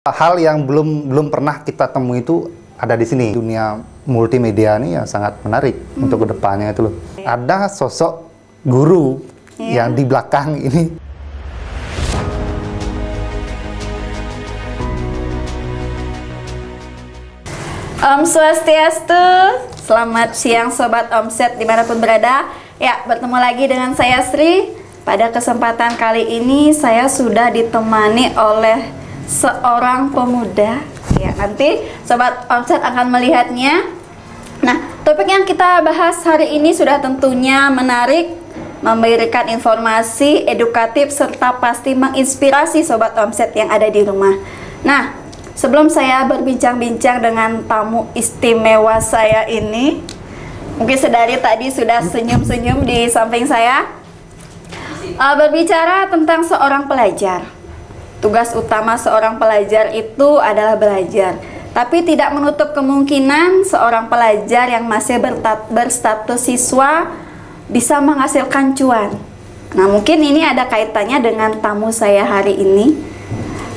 Hal yang belum pernah kita temui itu ada di sini. Dunia multimedia ini ya sangat menarik untuk kedepannya itu loh. Ada sosok guru yang di belakang ini. Om Swastiastu, selamat siang Sobat Omset dimanapun berada. Ya, bertemu lagi dengan saya Sri. Pada kesempatan kali ini saya sudah ditemani oleh seorang pemuda. Ya, nanti Sobat Omset akan melihatnya. Nah, topik yang kita bahas hari ini sudah tentunya menarik, memberikan informasi edukatif serta pasti menginspirasi Sobat Omset yang ada di rumah. Nah, sebelum saya berbincang-bincang dengan tamu istimewa saya ini, mungkin sedari tadi sudah senyum-senyum di samping saya, berbicara tentang seorang pelajar. Tugas utama seorang pelajar itu adalah belajar, tapi tidak menutup kemungkinan seorang pelajar yang masih berstatus siswa bisa menghasilkan cuan. Nah, mungkin ini ada kaitannya dengan tamu saya hari ini.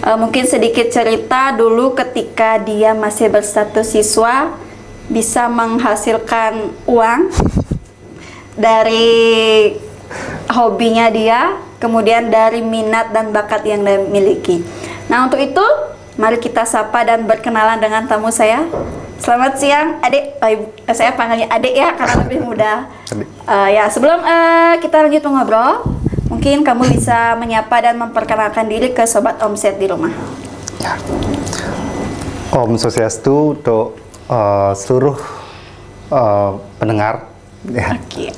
Mungkin sedikit cerita dulu ketika dia masih berstatus siswa bisa menghasilkan uang dari hobinya dia, kemudian dari minat dan bakat yang dia miliki. Nah, untuk itu mari kita sapa dan berkenalan dengan tamu saya. Selamat siang, Adik. Saya panggilnya Adik ya karena lebih mudah. Ya, sebelum kita lanjut mengobrol, mungkin kamu bisa menyapa dan memperkenalkan diri ke Sobat Omset di rumah. Ya. Om Swastiastu untuk seluruh pendengar. Ya. Oke.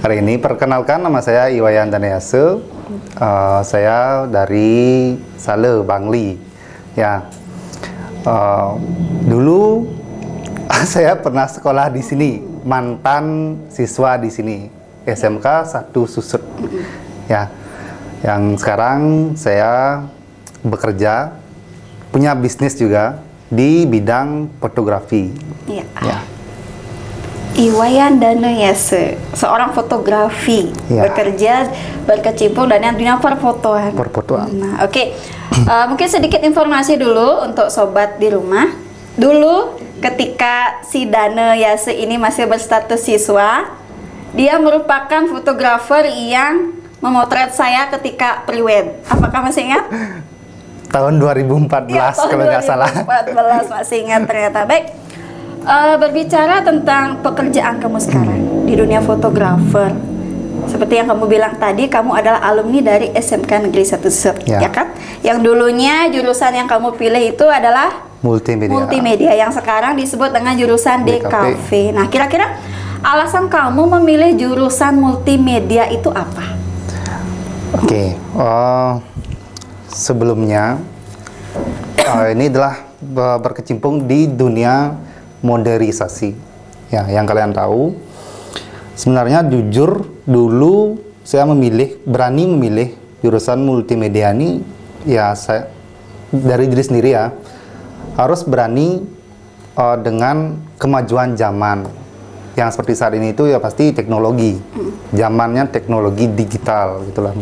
Hari ini perkenalkan, nama saya Iwayan Danayase. Saya dari Sale, Bangli. Ya. Dulu saya pernah sekolah di sini, mantan siswa di sini, SMK 1 Susut. Ya. Yang sekarang saya bekerja, punya bisnis juga di bidang fotografi. Iya. Ya. Iwayan Danayase, seorang fotografi, bekerja berkecimpung dan yang dunia perfotoan. Nah, oke. Mungkin sedikit informasi dulu untuk sobat di rumah. Dulu ketika si Danayase ini masih berstatus siswa, dia merupakan fotografer yang memotret saya ketika pre-wed. Apakah masih ingat? Tahun 2014 ya, kalau nggak salah. 2014 masih ingat ternyata. Baik. Berbicara tentang pekerjaan kamu sekarang di dunia fotografer, seperti yang kamu bilang tadi, kamu adalah alumni dari SMK Negeri 1 Susut, ya kan? Yang dulunya jurusan yang kamu pilih itu adalah multimedia, yang sekarang disebut dengan jurusan DKV. Nah, kira-kira alasan kamu memilih jurusan multimedia itu apa? Oke, sebelumnya ini adalah berkecimpung di dunia modernisasi, ya, yang kalian tahu. Sebenarnya jujur dulu saya berani memilih jurusan multimedia ini, ya saya dari diri sendiri ya, harus berani dengan kemajuan zaman yang seperti saat ini itu ya pasti teknologi, zamannya teknologi digital gitulah.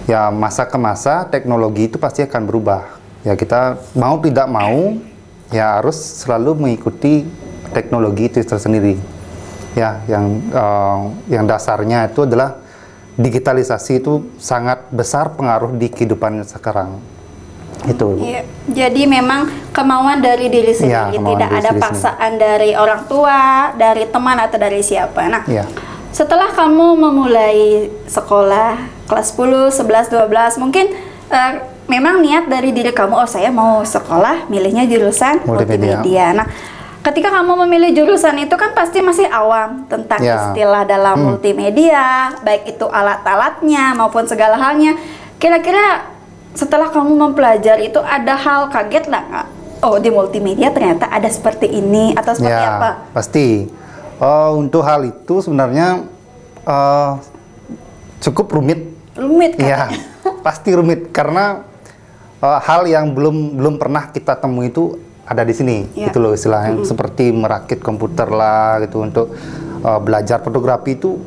Ya masa ke masa teknologi itu pasti akan berubah. Ya kita mau tidak mau ya harus selalu mengikuti teknologi itu tersendiri. Ya, yang dasarnya itu adalah digitalisasi itu sangat besar pengaruh di kehidupan sekarang. Itu. Ya, jadi memang kemauan dari diri sendiri, tidak ada paksaan dari orang tua, dari teman atau dari siapa. Nah, setelah kamu memulai sekolah kelas 10, 11, 12, mungkin memang niat dari diri kamu, oh saya mau sekolah, milihnya jurusan multimedia. Nah, ketika kamu memilih jurusan itu kan pasti masih awam tentang istilah dalam multimedia, baik itu alat-alatnya maupun segala halnya. Kira-kira setelah kamu mempelajari itu ada hal kaget nggak? Oh, di multimedia ternyata ada seperti ini atau seperti apa? Pasti. Untuk hal itu sebenarnya cukup rumit. Rumit kan? Ya, pasti rumit karena hal yang belum pernah kita temui itu ada di sini, gitu loh istilahnya. Seperti merakit komputer lah gitu untuk belajar fotografi itu.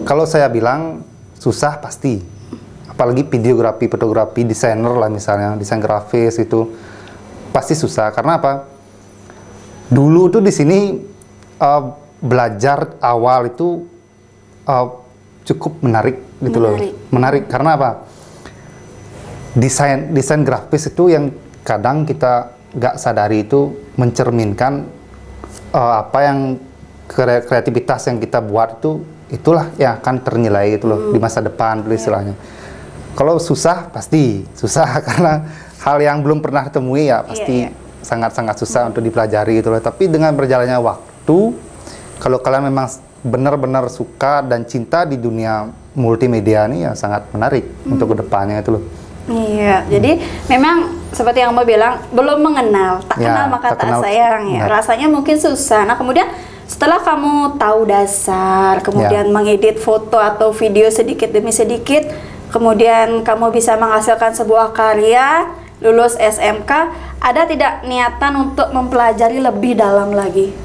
Kalau saya bilang susah pasti, apalagi videografi, fotografi, desainer lah misalnya, desain grafis itu pasti susah. Karena apa? Dulu tuh di sini belajar awal itu cukup menarik gitu loh. Menarik karena apa? Desain grafis itu yang kadang kita nggak sadari itu mencerminkan apa yang kreativitas yang kita buat itu, itulah yang akan ternilai itu loh di masa depan istilahnya. Kalau susah pasti susah karena hal yang belum pernah temui ya pasti sangat-sangat susah untuk dipelajari gitu loh. Tapi dengan berjalannya waktu, kalau kalian memang benar-benar suka dan cinta di dunia multimedia ini ya sangat menarik untuk kedepannya itu loh. Iya, jadi memang seperti yang Mbak bilang, belum mengenal, tak kenal maka tak sayang ya. Rasanya mungkin susah. Nah kemudian setelah kamu tahu dasar, kemudian mengedit foto atau video sedikit demi sedikit, kemudian kamu bisa menghasilkan sebuah karya, lulus SMK, ada tidak niatan untuk mempelajari lebih dalam lagi?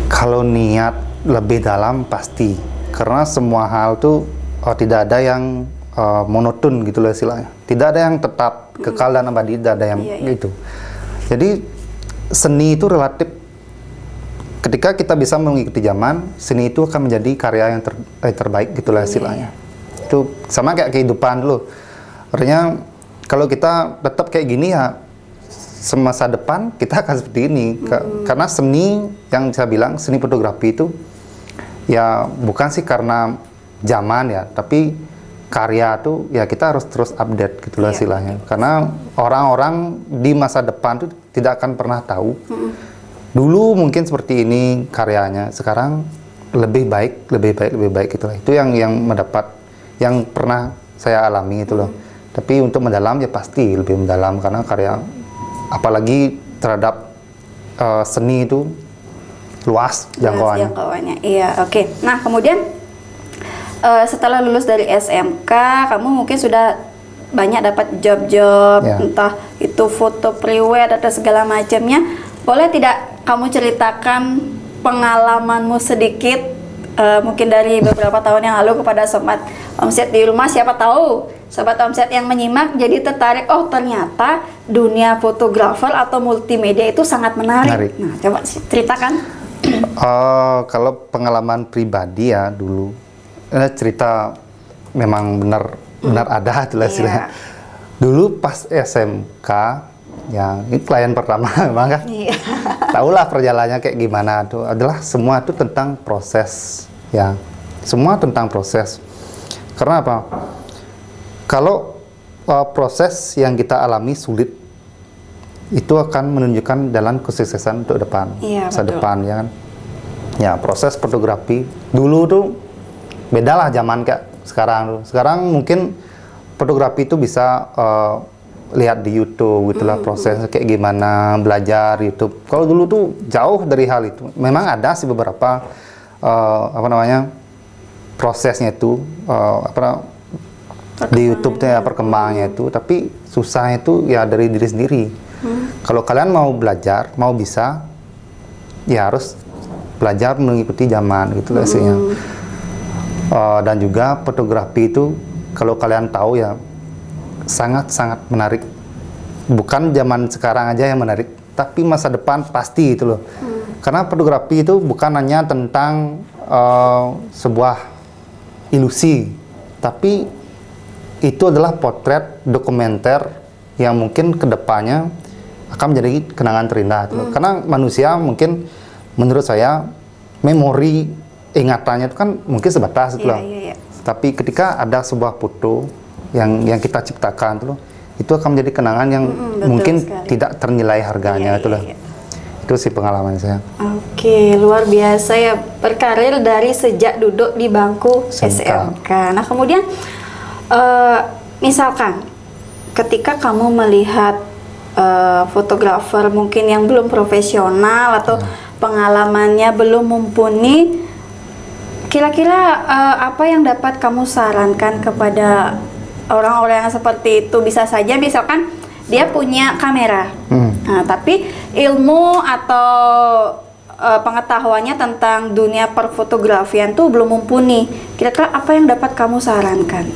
Kalau niat lebih dalam pasti, karena semua hal tuh tidak ada yang monoton gitu loh istilahnya. Tidak ada yang tetap kekal dan abadi, tidak ada yang gitu. Jadi seni itu relatif. Ketika kita bisa mengikuti zaman, seni itu akan menjadi karya yang terbaik gitu lah istilahnya. Itu sama kayak kehidupan dulu. Artinya kalau kita tetap kayak gini ya semasa depan kita akan seperti ini. Karena seni yang saya bilang seni fotografi itu ya bukan sih karena zaman ya, tapi karya tuh ya kita harus terus update gitu lah istilahnya. Karena orang-orang di masa depan tuh tidak akan pernah tahu. Dulu mungkin seperti ini karyanya, sekarang lebih baik gitu lah. Itu yang mendapat, yang pernah saya alami itu loh. Tapi untuk mendalam ya pasti lebih mendalam karena karya apalagi terhadap seni itu luas jangkauannya. Iya, oke. Nah, kemudian setelah lulus dari SMK, kamu mungkin sudah banyak dapat job-job, entah itu foto pre-wed atau segala macamnya. Boleh tidak kamu ceritakan pengalamanmu sedikit, mungkin dari beberapa tahun yang lalu kepada sobat Omset di rumah? Siapa tahu sobat Omset yang menyimak jadi tertarik, oh ternyata dunia fotografer atau multimedia itu sangat menarik. Nah, coba ceritakan. Kalau pengalaman pribadi ya dulu, cerita memang benar ada tuh istilahnya. Dulu pas SMK ya ini klien pertama memang kan. Tahulah perjalanannya kayak gimana tuh, adalah semua itu tentang proses ya. Semua tentang proses. Karena apa? Kalau proses yang kita alami sulit, itu akan menunjukkan jalan kesuksesan untuk depan, masa depan ya kan. Ya, proses fotografi dulu tuh beda lah zaman kayak sekarang. Sekarang mungkin fotografi itu bisa lihat di YouTube gitulah prosesnya kayak gimana, belajar YouTube. Kalau dulu tuh jauh dari hal itu. Memang ada sih beberapa prosesnya itu di YouTube ya perkembangannya itu, tapi susahnya itu ya dari diri sendiri. Kalau kalian mau belajar, mau bisa, ya harus belajar mengikuti zaman gitu lah istilahnya. Dan juga fotografi itu kalau kalian tahu ya sangat-sangat menarik. Bukan zaman sekarang aja yang menarik, tapi masa depan pasti itu loh. Karena fotografi itu bukan hanya tentang sebuah ilusi, tapi itu adalah potret dokumenter yang mungkin kedepannya akan menjadi kenangan terindah. Karena manusia mungkin menurut saya memori ingatannya itu kan mungkin sebatas itu loh. Tapi ketika ada sebuah foto yang kita ciptakan itu akan menjadi kenangan yang mungkin tidak ternilai harganya itu loh. Itu sih pengalaman saya. Oke, luar biasa ya, berkarir dari sejak duduk di bangku SMK. Nah kemudian misalkan ketika kamu melihat fotografer mungkin yang belum profesional atau pengalamannya belum mumpuni, kira-kira apa yang dapat kamu sarankan kepada orang-orang yang seperti itu? Bisa saja misalkan dia punya kamera, nah, tapi ilmu atau pengetahuannya tentang dunia perfotografian tuh belum mumpuni. Kira-kira apa yang dapat kamu sarankan?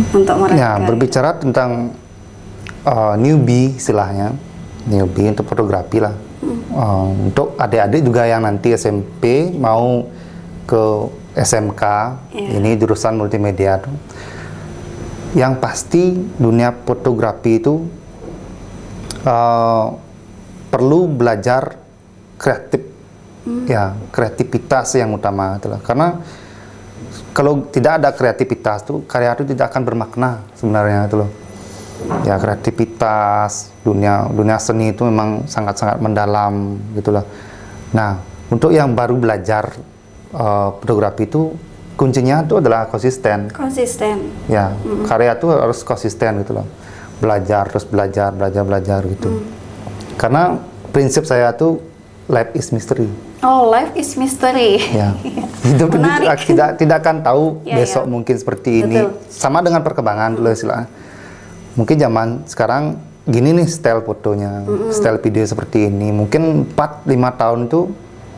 untuk mereka? Ya, berbicara tentang newbie istilahnya, newbie untuk fotografi lah. Untuk adik-adik juga yang nanti SMP mau ke SMK, ini jurusan multimedia tuh. Yang pasti dunia fotografi itu perlu belajar kreatif, ya kreativitas yang utama itulah. Karena kalau tidak ada kreativitas tuh karya itu tidak akan bermakna sebenarnya itu loh. Ya kreativitas dunia seni itu memang sangat-sangat mendalam gitulah. Nah untuk yang baru belajar fotografi itu kuncinya itu adalah konsisten. Konsisten. Ya karya itu harus konsisten gitu loh. Belajar terus belajar gitu. Karena prinsip saya tuh life is mystery. Oh, life is mystery. Ya. Hidup tidak akan tahu besok mungkin seperti ini. Betul. Sama dengan perkembangan dulu istilah. Mungkin zaman sekarang gini nih style fotonya, style video seperti ini. Mungkin 4-5 tahun itu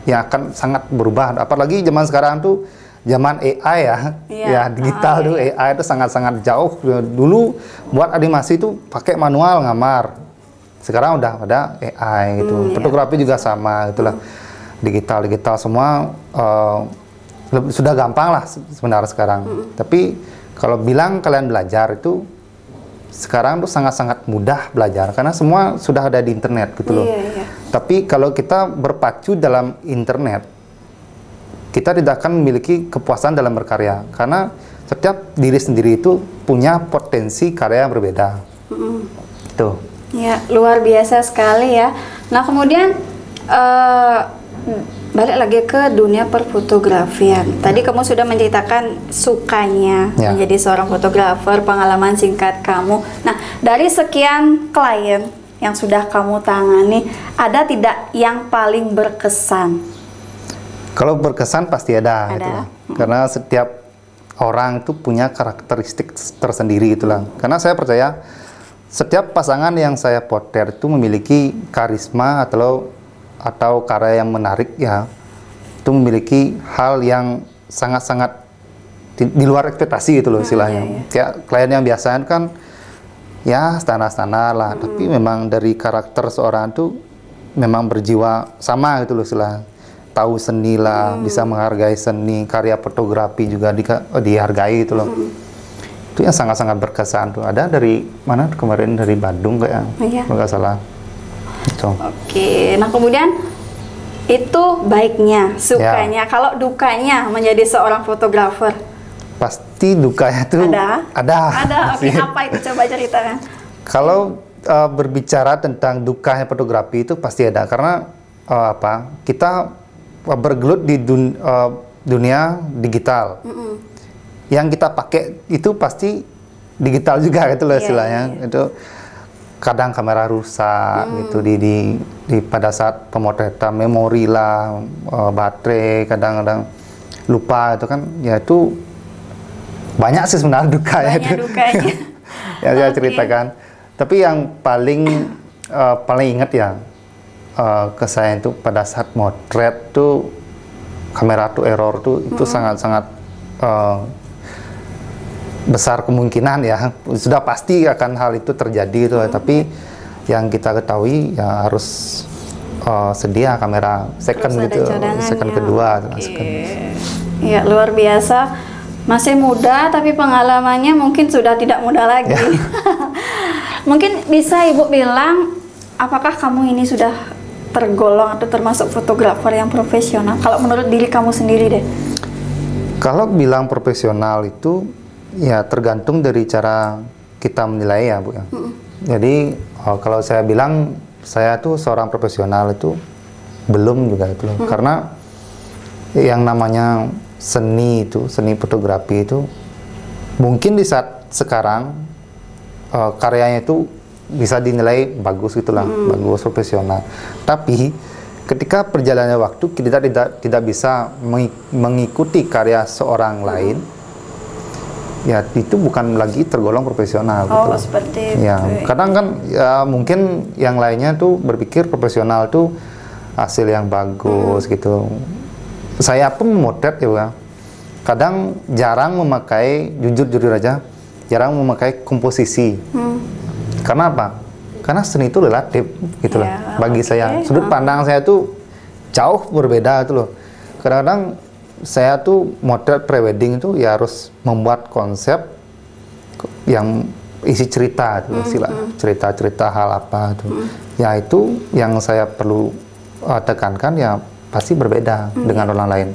yang akan sangat berubah. Apalagi zaman sekarang tuh zaman AI ya. Ya digital tuh AI itu sangat-sangat jauh. Dulu buat animasi itu pakai manual ngamar. Sekarang udah ada AI gitu. Fotografi juga sama itulah. Digital semua sudah gampang lah sebenarnya sekarang. Tapi kalau bilang kalian belajar itu sekarang tuh sangat-sangat mudah belajar karena semua sudah ada di internet gitu loh. Tapi kalau kita berpacu dalam internet, kita tidak akan memiliki kepuasan dalam berkarya karena setiap diri sendiri itu punya potensi karya yang berbeda. Tuh. Ya, luar biasa sekali ya. Nah, kemudian balik lagi ke dunia perfotografian. Tadi kamu sudah menceritakan sukanya menjadi seorang fotografer, pengalaman singkat kamu. Nah, dari sekian klien yang sudah kamu tangani, ada tidak yang paling berkesan? Kalau berkesan pasti ada. Gitu. Karena setiap orang itu punya karakteristik tersendiri itulah. Karena saya percaya setiap pasangan yang saya potret itu memiliki karisma atau karya yang menarik ya, itu memiliki hal yang sangat-sangat di luar ekspektasi gitu loh istilahnya. Kayak klien yang biasa kan ya standar-standar lah, tapi memang dari karakter seorang itu memang berjiwa sama gitu loh istilahnya. Tahu seni lah, bisa menghargai seni, karya fotografi juga dihargai gitu loh. Itu yang sangat-sangat berkesan tuh. Ada dari mana kemarin dari Bandung kayaknya, kalau nggak salah. Oke, nah kemudian itu baiknya, sukanya. Kalau dukanya menjadi seorang fotografer? Pasti dukanya tuh ada. Oke, apa itu coba ceritakan? Kalau berbicara tentang dukanya fotografi itu pasti ada karena kita bergelut di dunia digital. Yang kita pakai itu pasti digital juga gitu loh istilahnya. Itu kadang kamera rusak gitu di pada saat pemotretan, memori lah, baterai kadang-kadang lupa itu kan ya itu banyak sih sebenarnya dukanya itu. Yang saya ceritakan. Tapi yang paling ingat ya ke saya itu pada saat motret tuh kamera tuh error tuh itu sangat-sangat besar kemungkinan ya, sudah pasti akan hal itu terjadi itu, tapi yang kita ketahui ya harus sedia kamera second gitu, second kedua. Ya luar biasa, masih muda tapi pengalamannya mungkin sudah tidak muda lagi. Mungkin bisa Ibu bilang, apakah kamu ini sudah tergolong atau termasuk fotografer yang profesional? Kalau menurut diri kamu sendiri deh. Kalau bilang profesional itu ya tergantung dari cara kita menilai ya Bu ya. Jadi kalau saya bilang saya tuh seorang profesional itu belum juga itu loh. Karena yang namanya seni fotografi itu mungkin di saat sekarang karyanya itu bisa dinilai bagus gitulah, bagus profesional. Tapi ketika perjalannya waktu kita tidak bisa mengikuti karya seorang lain, ya itu bukan lagi tergolong profesional. Oh, gitu. Seperti itu. Ya, kadang kan ya mungkin yang lainnya tuh berpikir profesional tuh hasil yang bagus gitu. Saya pun memotret ya, kadang jarang memakai, jujur aja, jarang memakai komposisi. Karena apa? Karena seni itu relatif gitu loh. Ya, Bagi saya, sudut pandang saya tuh jauh berbeda itu loh. Kadang-kadang saya tuh motret prewedding itu ya harus membuat konsep yang isi cerita itu cerita-cerita hal apa itu. Ya itu yang saya perlu tekankan ya pasti berbeda dengan orang lain.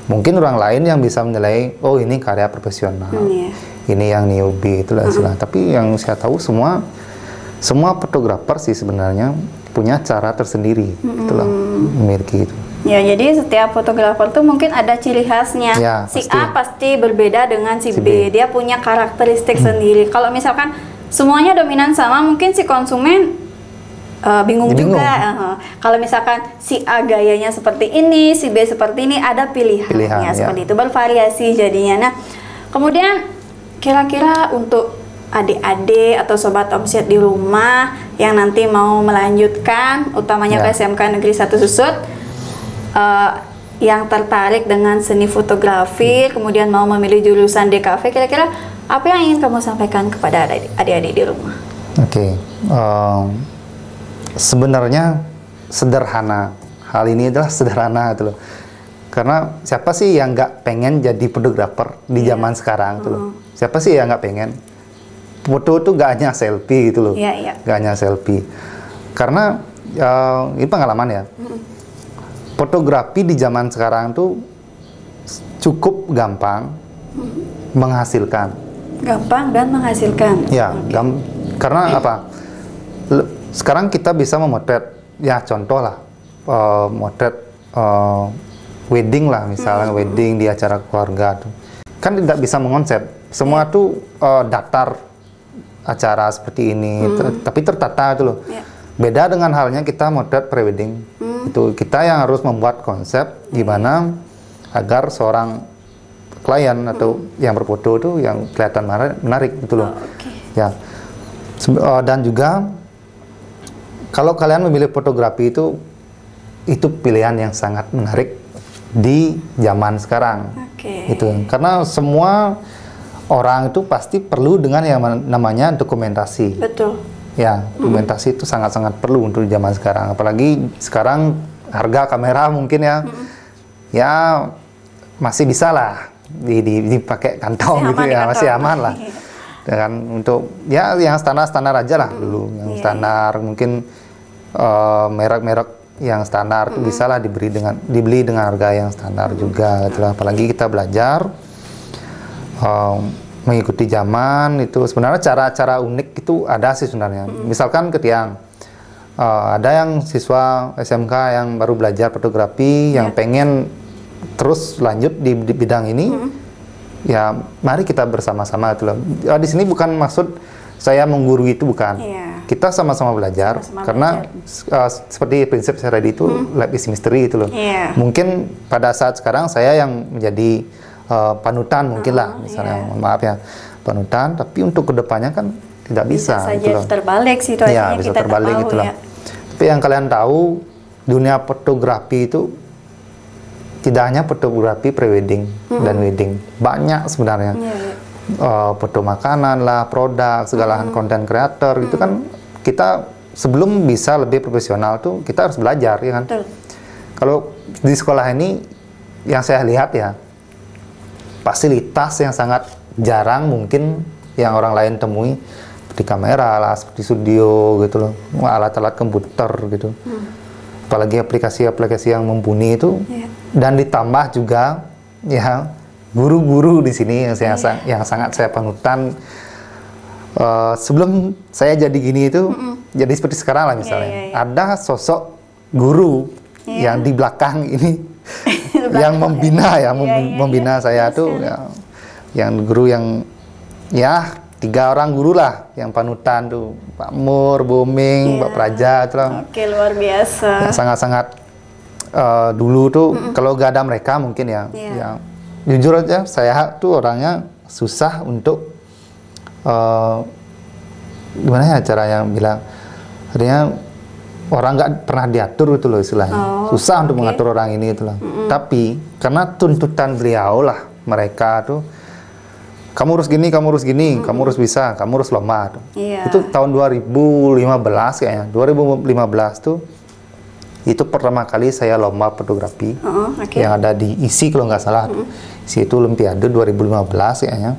Mungkin orang lain yang bisa menilai, oh ini karya profesional, ini yang newbie itulah istilah. Tapi yang saya tahu semua fotografer sih sebenarnya punya cara tersendiri, itulah memiliki itu. Ya, jadi setiap fotografer tuh mungkin ada ciri khasnya. Ya, si pasti. A pasti berbeda dengan si B. Dia punya karakteristik sendiri. Kalau misalkan semuanya dominan sama, mungkin si konsumen bingung juga. Kalau misalkan si A gayanya seperti ini, si B seperti ini, ada pilihannya seperti itu, bervariasi jadinya. Nah, kemudian kira-kira untuk adik-adik atau sobat omset di rumah yang nanti mau melanjutkan, utamanya ke SMK Negeri 1 Susut, yang tertarik dengan seni fotografi, kemudian mau memilih jurusan DKV, kira-kira apa yang ingin kamu sampaikan kepada adik-adik di rumah? Oke. Sebenarnya sederhana. Hal ini adalah sederhana gitu loh. Karena siapa sih yang nggak pengen jadi fotografer di zaman sekarang gitu loh. Siapa sih yang nggak pengen? Foto itu nggak hanya selfie gitu loh. Nggak hanya selfie. Karena ini pengalaman ya. Fotografi di zaman sekarang tuh cukup gampang menghasilkan. Gampang dan menghasilkan. Ya, karena apa? Sekarang kita bisa memotret, ya contoh lah, motret wedding lah, misalnya wedding di acara keluarga tuh. Kan tidak bisa mengonsep. Semua tuh datar acara seperti ini, tapi tertata itu loh. Beda dengan halnya kita motret prewedding. Itu kita yang harus membuat konsep gimana agar seorang klien atau yang berfoto itu yang kelihatan menarik gitu loh. Ya. Dan juga kalau kalian memilih fotografi itu pilihan yang sangat menarik di zaman sekarang. Itu karena semua orang itu pasti perlu dengan yang namanya dokumentasi. Betul. Ya, dokumentasi itu sangat-sangat perlu untuk zaman sekarang. Apalagi sekarang harga kamera mungkin ya masih bisa lah dipakai kantong gitu ya, masih aman lah. Dan untuk ya yang standar-standar aja lah dulu, yang standar mungkin merek-merek yang standar itu bisa lah dibeli dengan harga yang standar juga. Itulah. Apalagi kita belajar mengikuti zaman itu sebenarnya cara-cara unik itu ada sih sebenarnya. Misalkan ketika ada yang siswa SMK yang baru belajar fotografi yang pengen terus lanjut di bidang ini, ya mari kita bersama-sama itu loh. Di sini bukan maksud saya menggurui itu, bukan. Kita sama-sama belajar karena seperti prinsip saya tadi itu life is mystery itu loh. Mungkin pada saat sekarang saya yang menjadi panutan mungkin lah, misalnya, maaf ya, panutan, tapi untuk kedepannya kan tidak bisa saja gitu loh. Terbalik sih, ya, bisa kita terbalik gitu loh. Tapi yang kalian tahu, dunia fotografi itu tidak hanya fotografi prewedding dan wedding, banyak sebenarnya. Foto makanan lah, produk, segala konten kreator, itu kan kita sebelum bisa lebih profesional tuh kita harus belajar, ya kan? Kalau di sekolah ini yang saya lihat ya, fasilitas yang sangat jarang mungkin yang orang lain temui, seperti kamera lah, seperti studio gitu loh, alat-alat komputer gitu. Apalagi aplikasi-aplikasi yang mumpuni itu, dan ditambah juga ya guru-guru di sini yang sangat saya panutan. Sebelum saya jadi gini itu, jadi seperti sekarang lah misalnya, ada sosok guru yang di belakang ini yang membina membina saya tuh ya, yang guru yang ya 3 orang guru lah yang panutan tuh, Pak Mur, Boming, Pak Praja itu lah. Luar biasa. Sangat-sangat dulu tuh kalau gak ada mereka mungkin ya, jujur aja saya tuh orangnya susah untuk gimana ya caranya bilang, artinya orang nggak pernah diatur itu loh istilahnya, susah untuk mengatur orang ini itu loh. Tapi karena tuntutan beliau lah, mereka tuh kamu harus gini, kamu harus gini, kamu harus bisa, kamu harus lomba. Iya. Itu tahun 2015 kayaknya. 2015 tuh itu pertama kali saya lomba fotografi yang ada di ISI kalau nggak salah. ISI itu Olimpiade 2015 kayaknya.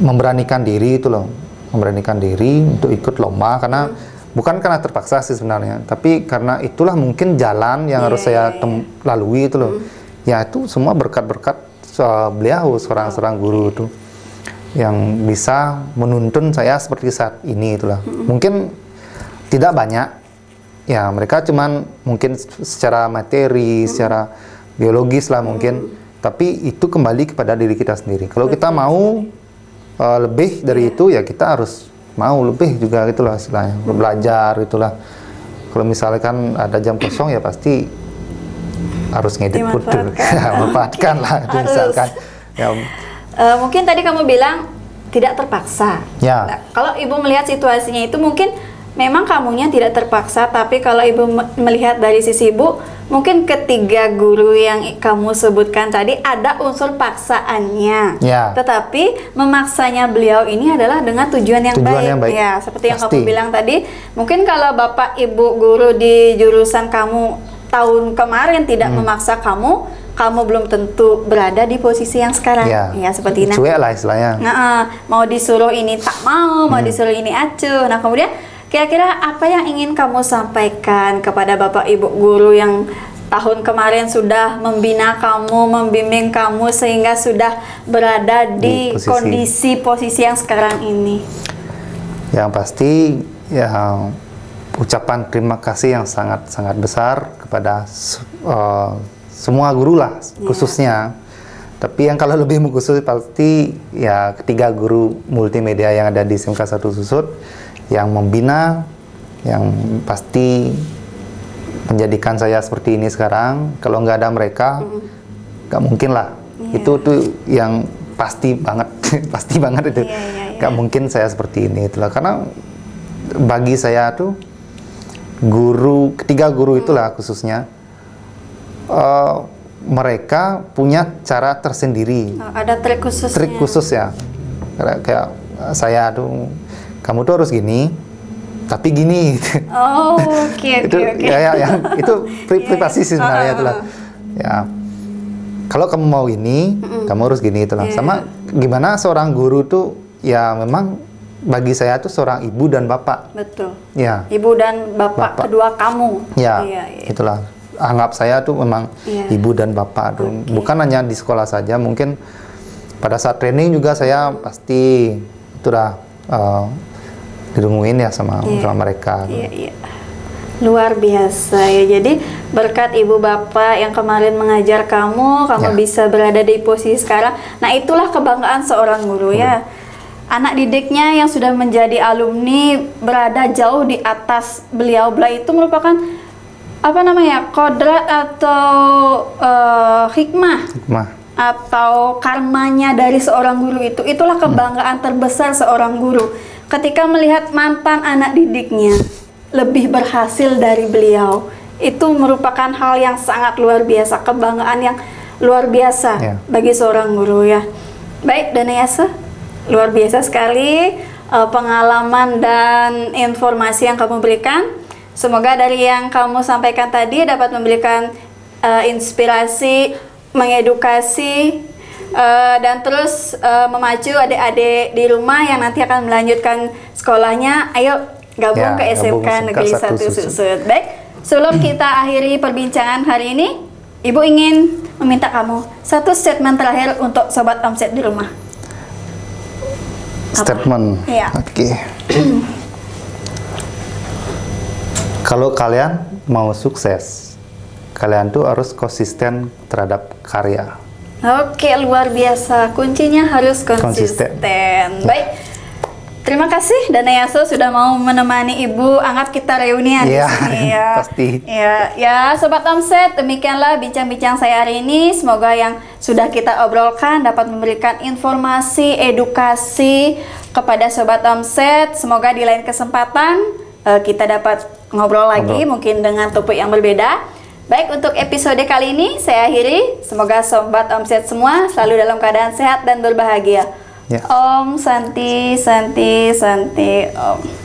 Memberanikan diri itu loh, memberanikan diri untuk ikut lomba karena bukan karena terpaksa sih sebenarnya, tapi karena itulah mungkin jalan yang harus saya lalui itu loh. Ya itu semua berkat-berkat beliau, seorang guru itu yang bisa menuntun saya seperti saat ini itulah. Mungkin tidak banyak. Ya, mereka cuman mungkin secara materi, secara biologis lah mungkin, tapi itu kembali kepada diri kita sendiri. Kalau kita mau lebih dari itu, ya kita harus mau lebih juga gitulah istilahnya, belajar itulah. Kalau misalkan ada jam kosong ya pasti harus ngedit foto, ya, manfaatkan lah itu misalkan. Ya. Mungkin tadi kamu bilang tidak terpaksa. Ya. Nah, kalau ibu melihat situasinya itu mungkin memang kamunya tidak terpaksa, tapi kalau ibu melihat dari sisi ibu, mungkin ketiga guru yang kamu sebutkan tadi ada unsur paksaannya. Ya. Tetapi memaksanya beliau ini adalah dengan tujuan yang baik. Ya, seperti yang kamu bilang tadi, mungkin kalau bapak ibu guru di jurusan kamu tahun kemarin tidak memaksa kamu, kamu belum tentu berada di posisi yang sekarang. Ya, seperti ini. Cuek lah istilahnya. Mau disuruh ini tak mau disuruh ini acuh. Nah, kemudian kira-kira apa yang ingin kamu sampaikan kepada Bapak Ibu guru yang tahun kemarin sudah membina kamu, membimbing kamu sehingga sudah berada di posisi yang sekarang ini? Yang pasti ya ucapan terima kasih yang sangat-sangat besar kepada semua guru lah khususnya. Tapi yang kalau lebih khusus pasti ya ketiga guru multimedia yang ada di SMK 1 Susut yang membina, yang pasti menjadikan saya seperti ini sekarang. Kalau nggak ada mereka, nggak mungkin lah. Itu tuh yang pasti banget, pasti banget itu. Nggak mungkin saya seperti ini itulah. Karena bagi saya tuh ketiga guru itulah khususnya, mereka punya cara tersendiri. Ada trik khususnya. Trik khusus ya. Kayak saya tuh, kamu tuh harus gini, tapi gini. Oh, oke. Ya, itu privasi sih sebenarnya itulah. Ya, kalau kamu mau ini, kamu harus gini itulah. Sama gimana seorang guru tuh, ya memang bagi saya tuh seorang ibu dan bapak. Betul. Ya. Ibu dan bapak kedua kamu. Ya, itulah. Anggap saya tuh memang ibu dan bapak tuh. Bukan hanya di sekolah saja, mungkin pada saat training juga saya pasti itu dah dirunguin ya sama mereka. Luar biasa ya. Jadi berkat ibu bapak yang kemarin mengajar kamu bisa berada di posisi sekarang. Nah, itulah kebanggaan seorang guru ya. Anak didiknya yang sudah menjadi alumni berada jauh di atas beliau itu merupakan kodrat atau hikmah atau karmanya dari seorang guru itu. Itulah kebanggaan terbesar seorang guru ketika melihat mantan anak didiknya lebih berhasil dari beliau. Itu merupakan hal yang sangat luar biasa, kebanggaan yang luar biasa bagi seorang guru ya. Baik, Danayasa, luar biasa sekali pengalaman dan informasi yang kamu berikan. Semoga dari yang kamu sampaikan tadi dapat memberikan inspirasi, mengedukasi, dan terus memacu adik-adik di rumah yang nanti akan melanjutkan sekolahnya. Ayo gabung ke SMK Negeri 1 Susut. Baik, sebelum kita akhiri perbincangan hari ini, Ibu ingin meminta kamu satu statement terakhir untuk Sobat Omset di rumah. Statement? Oke. Kalau kalian mau sukses, kalian tuh harus konsisten terhadap karya. Oke, luar biasa. Kuncinya harus konsisten. Baik, terima kasih Danayasa sudah mau menemani Ibu. Anggap kita reunian di sini ya. Pasti. Ya, Sobat Omset, demikianlah bincang-bincang saya hari ini. Semoga yang sudah kita obrolkan dapat memberikan informasi, edukasi kepada Sobat Omset. Semoga di lain kesempatan kita dapat ngobrol lagi, mungkin dengan topik yang berbeda. Baik, untuk episode kali ini saya akhiri. Semoga sobat omset semua selalu dalam keadaan sehat dan berbahagia. Ya. Om Santi Santi Santi Om.